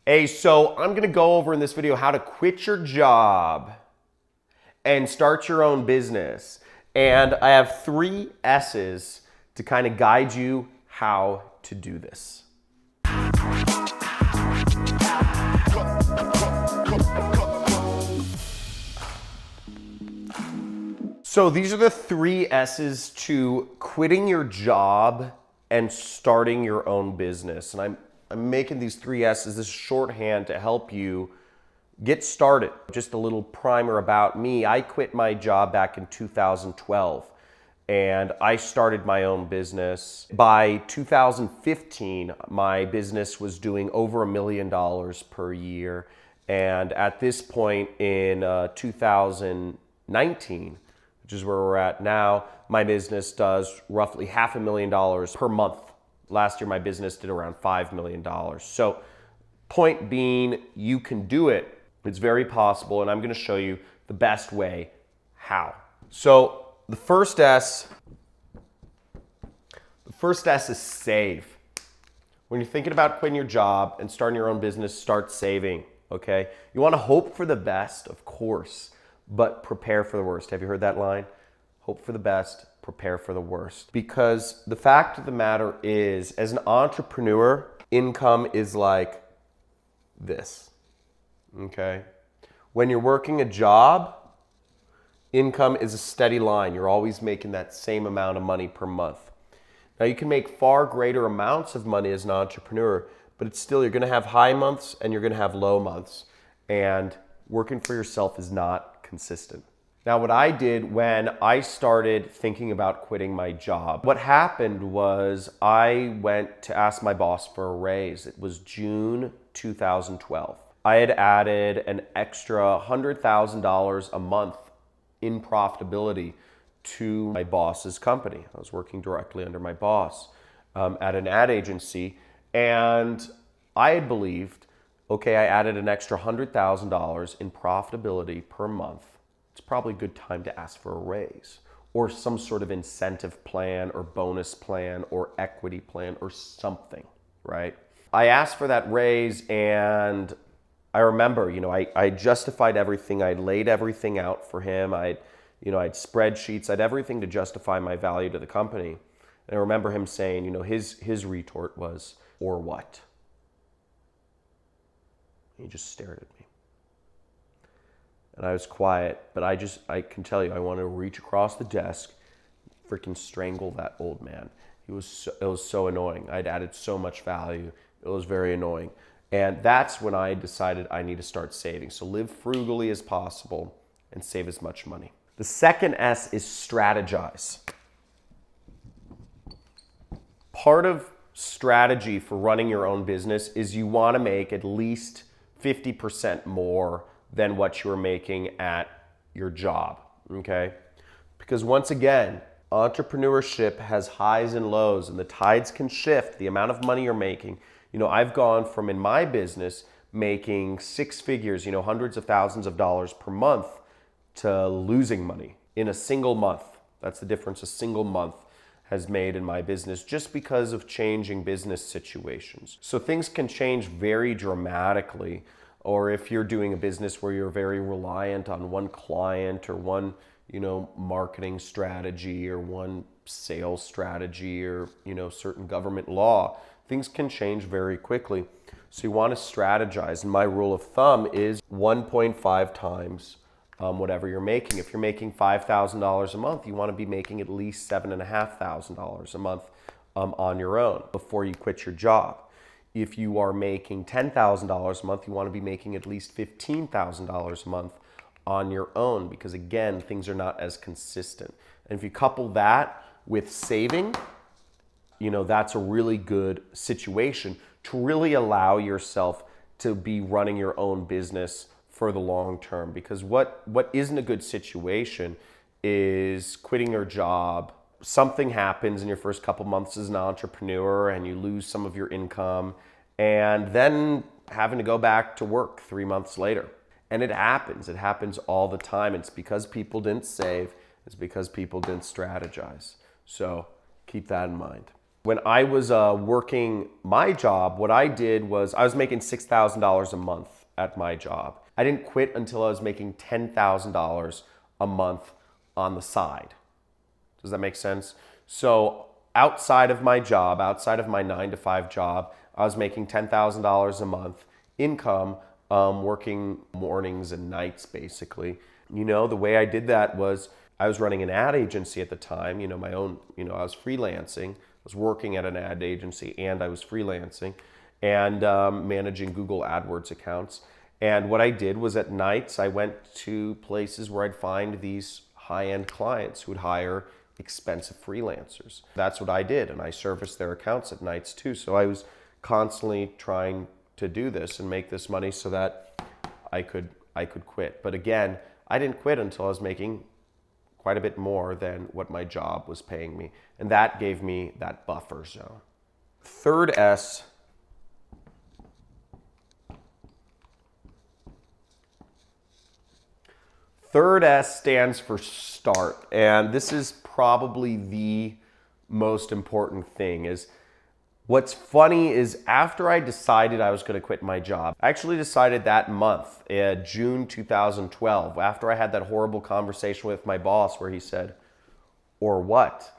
Hey, so I'm gonna go over in this video how to quit your job and start your own business. And I have 3 S's to kind of guide you how to do this. So these are the 3 S's to quitting your job and starting your own business. And I'm making these 3 S's, this shorthand to help you get started. Just a little primer about me. I quit my job back in 2012 and I started my own business. By 2015, my business was doing over $1 million per year. And at this point in 2019, which is where we're at now, my business does roughly $500,000 per month. Last year, my business did around $5 million. So point being, you can do it. It's very possible, and I'm gonna show you the best way how. So the first S is save. When you're thinking about quitting your job and starting your own business, start saving, okay? You wanna hope for the best, of course, but prepare for the worst. Have you heard that line? Hope for the best, prepare for the worst. Because the fact of the matter is, as an entrepreneur, income is like this, okay? When you're working a job, income is a steady line. You're always making that same amount of money per month. Now you can make far greater amounts of money as an entrepreneur, but it's still, you're gonna have high months and you're gonna have low months. And working for yourself is not consistent. Now, what I did when I started thinking about quitting my job, what happened was I went to ask my boss for a raise. It was June 2012. I had added an extra $100,000 a month in profitability to my boss's company. I was working directly under my boss at an ad agency, and I had believed, okay, I added an extra $100,000 in profitability per month. It's probably a good time to ask for a raise or some sort of incentive plan or bonus plan or equity plan or something, right? I asked for that raise, and I remember, I justified everything. I laid everything out for him. I'd spreadsheets. I'd everything to justify my value to the company. And I remember him saying, his retort was, "Or what?" He just stared at me. And I was quiet, but I can tell you, I wanted to reach across the desk, freaking strangle that old man. It was so annoying. I'd added so much value. It was very annoying. And that's when I decided I need to start saving. So live frugally as possible and save as much money. The second S is strategize. Part of strategy for running your own business is you want to make at least 50% more than what you were making at your job, okay? Because once again, entrepreneurship has highs and lows, and the tides can shift the amount of money you're making. I've gone from, in my business, making 6 figures, hundreds of thousands of dollars per month, to losing money in a single month. That's the difference a single month has made in my business, just because of changing business situations. So things can change very dramatically. Or if you're doing a business where you're very reliant on one client or one, marketing strategy or one sales strategy or, certain government law, things can change very quickly. So you want to strategize. And my rule of thumb is 1.5 times whatever you're making. If you're making $5,000 a month, you want to be making at least $7,500 a month on your own before you quit your job. If you are making $10,000 a month, you want to be making at least $15,000 a month on your own, because again, things are not as consistent. And if you couple that with saving, that's a really good situation to really allow yourself to be running your own business for the long term. Because what isn't a good situation is quitting your job. Something happens in your first couple months as an entrepreneur and you lose some of your income, and then having to go back to work 3 months later. And it happens all the time. It's because people didn't save, it's because people didn't strategize. So keep that in mind. When I was working my job, what I did was I was making $6,000 a month at my job. I didn't quit until I was making $10,000 a month on the side. Does that make sense? So outside of my job, outside of my 9 to 5 job, I was making $10,000 a month income, working mornings and nights basically. You know, the way I did that was I was running an ad agency at the time, you know, my own, you know, I was freelancing. I was working at an ad agency and I was freelancing and managing Google AdWords accounts. And what I did was at nights, I went to places where I'd find these high-end clients who would hire expensive freelancers. That's what I did, and I serviced their accounts at nights too. So I was constantly trying to do this and make this money so that I could quit. But again, I didn't quit until I was making quite a bit more than what my job was paying me. And that gave me that buffer zone. Third S, stands for start. And this is probably the most important thing. Is what's funny is after I decided I was going to quit my job, I actually decided that month, June 2012, after I had that horrible conversation with my boss where he said, "Or what?"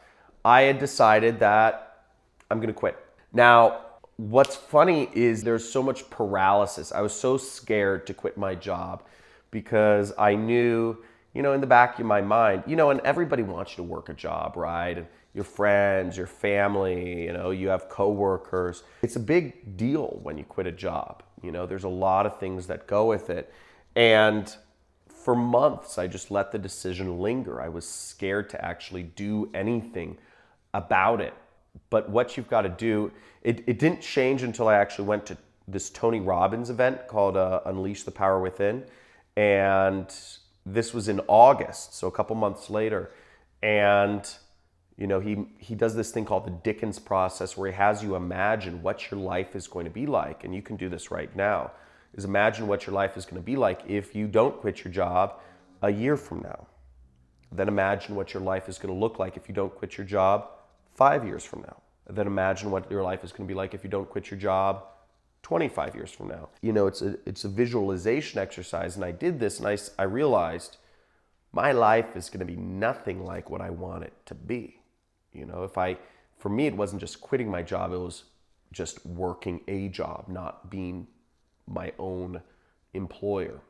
I had decided that I'm going to quit. Now, what's funny is there's so much paralysis. I was so scared to quit my job because I knew, you know, in the back of my mind, you know, and everybody wants you to work a job, right? And your friends, your family, you know, you have coworkers. It's a big deal when you quit a job. You know, there's a lot of things that go with it. And for months, I just let the decision linger. I was scared to actually do anything about it. But what you've got to do, it didn't change until I actually went to this Tony Robbins event called Unleash the Power Within. And this was in August, so a couple months later. And, you know, he does this thing called the Dickens process where he has you imagine what your life is going to be like. And you can do this right now, is imagine what your life is going to be like if you don't quit your job a year from now. Then imagine what your life is going to look like if you don't quit your job 5 years from now. Then imagine what your life is going to be like if you don't quit your job 25 years from now. You know, it's a visualization exercise, and I did this and I realized my life is going to be nothing like what I want it to be. You know, for me, it wasn't just quitting my job, it was just working a job, not being my own employer.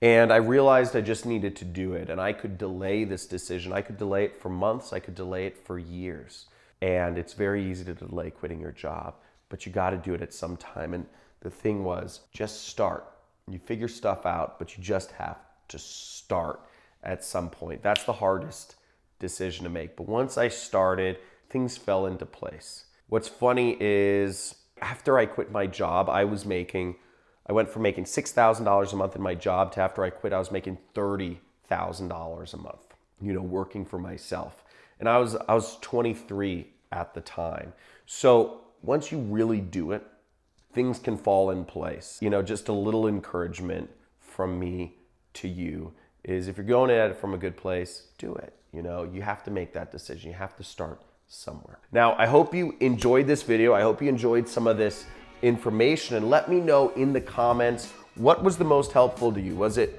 And I realized I just needed to do it, and I could delay this decision. I could delay it for months, I could delay it for years. And it's very easy to delay quitting your job, but you got to do it at some time. And the thing was, just start. You figure stuff out, but you just have to start at some point. That's the hardest decision to make. But once I started, things fell into place. What's funny is after I quit my job, I went from making $6,000 a month in my job to after I quit, I was making $30,000 a month, you know, working for myself. And I was 23 at the time. So once you really do it, things can fall in place. You know, just a little encouragement from me to you is if you're going at it from a good place, do it. You know, you have to make that decision. You have to start somewhere. Now, I hope you enjoyed this video. I hope you enjoyed some of this information, and let me know in the comments what was the most helpful to you. Was it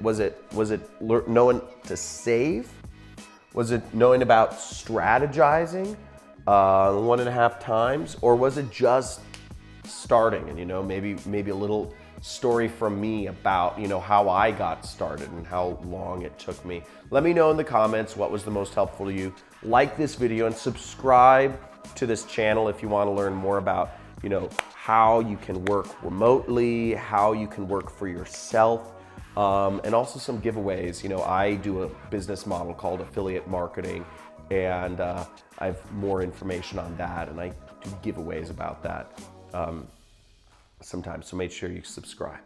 knowing to save? Was it knowing about strategizing 1.5 times, or was it just starting? And you know, maybe a little story from me about, you know, how I got started and how long it took me. Let me know in the comments what was the most helpful to you. Like this video and subscribe to this channel if you want to learn more about, you know, how you can work remotely, how you can work for yourself, and also some giveaways. You know, I do a business model called affiliate marketing, and I have more information on that, and I do giveaways about that sometimes, so make sure you subscribe.